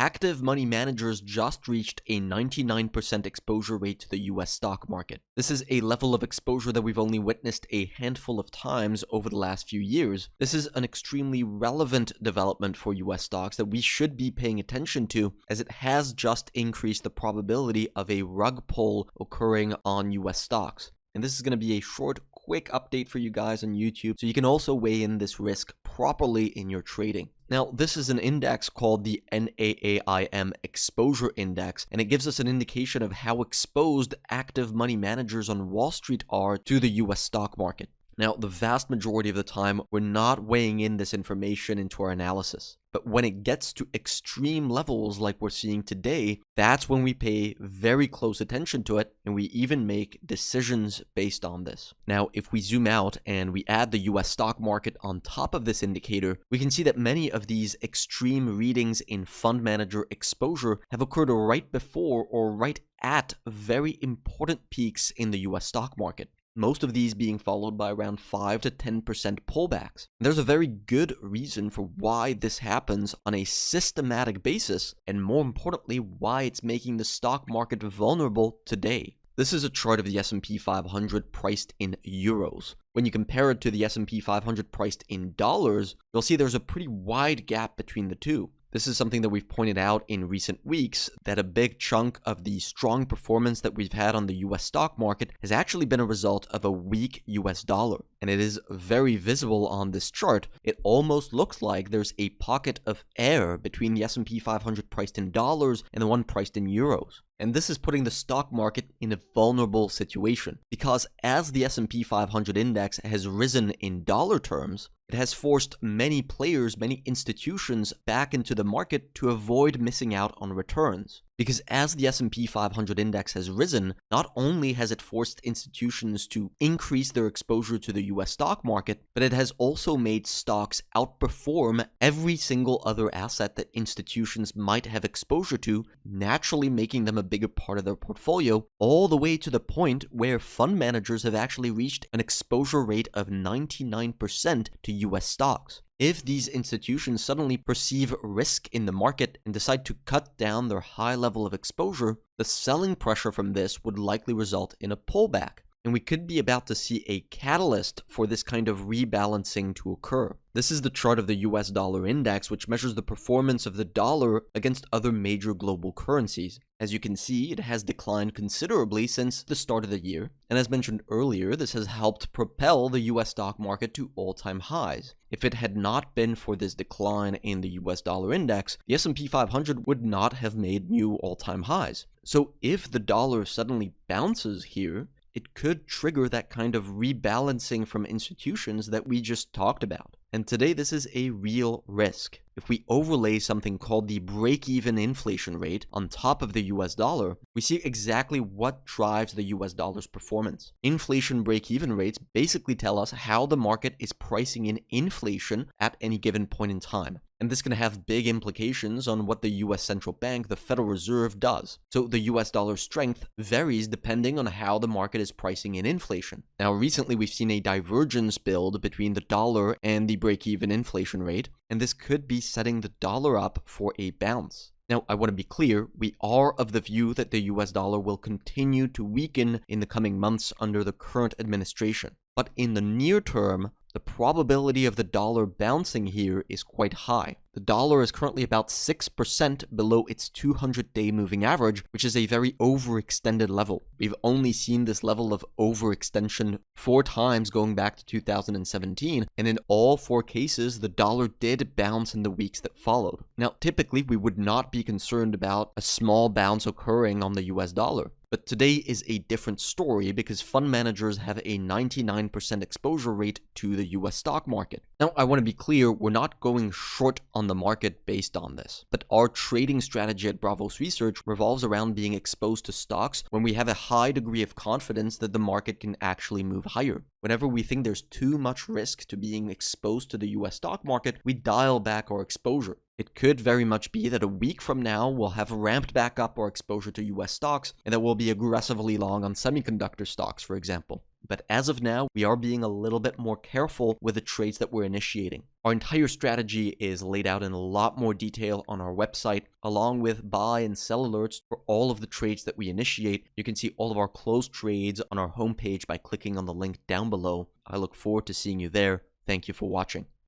active money managers just reached a 99% exposure rate to the US stock market. This is a level of exposure that we've only witnessed a handful of times over the last few years. This is an extremely relevant development for US stocks that we should be paying attention to, as it has just increased the probability of a rug pull occurring on US stocks. And this is going to be a short, quick update for you guys on YouTube, so you can also weigh in this risk properly in your trading. Now, this is an index called the NAIM Exposure Index, and it gives us an indication of how exposed active money managers on Wall Street are to the US stock market. Now, the vast majority of the time, we're not weighing in this information into our analysis. But when it gets to extreme levels like we're seeing today, that's when we pay very close attention to it, and we even make decisions based on this. Now, if we zoom out and we add the US stock market on top of this indicator, we can see that many of these extreme readings in fund manager exposure have occurred right before or right at very important peaks in the US stock market. Most of these being followed by around 5 to 10% pullbacks. There's a very good reason for why this happens on a systematic basis, and more importantly, why it's making the stock market vulnerable today. This is a chart of the S&P 500 priced in euros. When you compare it to the S&P 500 priced in dollars, you'll see there's a pretty wide gap between the two. This is something that we've pointed out in recent weeks, that a big chunk of the strong performance that we've had on the US stock market has actually been a result of a weak US dollar. And it is very visible on this chart. It almost looks like there's a pocket of air between the S&P 500 priced in dollars and the one priced in euros. And this is putting the stock market in a vulnerable situation, because as the S&P 500 index has risen in dollar terms, it has forced many players, many institutions back into the market to avoid missing out on returns. Because as the S&P 500 index has risen, not only has it forced institutions to increase their exposure to the US stock market, but it has also made stocks outperform every single other asset that institutions might have exposure to, naturally making them a bigger part of their portfolio, all the way to the point where fund managers have actually reached an exposure rate of 99% to US stocks. If these institutions suddenly perceive risk in the market and decide to cut down their high level of exposure, the selling pressure from this would likely result in a pullback. And we could be about to see a catalyst for this kind of rebalancing to occur. This is the chart of the US dollar index, which measures the performance of the dollar against other major global currencies. As you can see, it has declined considerably since the start of the year. And as mentioned earlier, this has helped propel the US stock market to all-time highs. If it had not been for this decline in the US dollar index, the S&P 500 would not have made new all-time highs. So if the dollar suddenly bounces here, it could trigger that kind of rebalancing from institutions that we just talked about. And today this is a real risk. If we overlay something called the break-even inflation rate on top of the US dollar, we see exactly what drives the US dollar's performance. Inflation break-even rates basically tell us how the market is pricing in inflation at any given point in time. And this can have big implications on what the US central bank, the Federal Reserve, does. So the US dollar strength varies depending on how the market is pricing in inflation. Now, recently we've seen a divergence build between the dollar and the break-even inflation rate, and this could be setting the dollar up for a bounce. Now, I want to be clear, we are of the view that the US dollar will continue to weaken in the coming months under the current administration. But in the near term, the probability of the dollar bouncing here is quite high. The dollar is currently about 6% below its 200-day moving average, which is a very overextended level. We've only seen this level of overextension 4 times going back to 2017, and in all 4 cases, the dollar did bounce in the weeks that followed. Now, typically, we would not be concerned about a small bounce occurring on the US dollar. But today is a different story because fund managers have a 99% exposure rate to the US stock market. Now, I want to be clear, we're not going short on the market based on this. But our trading strategy at Bravos Research revolves around being exposed to stocks when we have a high degree of confidence that the market can actually move higher. Whenever we think there's too much risk to being exposed to the US stock market, we dial back our exposure. It could very much be that a week from now, we'll have ramped back up our exposure to US stocks and that we'll be aggressively long on semiconductor stocks, for example. But as of now, we are being a little bit more careful with the trades that we're initiating. Our entire strategy is laid out in a lot more detail on our website, along with buy and sell alerts for all of the trades that we initiate. You can see all of our closed trades on our homepage by clicking on the link down below. I look forward to seeing you there. Thank you for watching.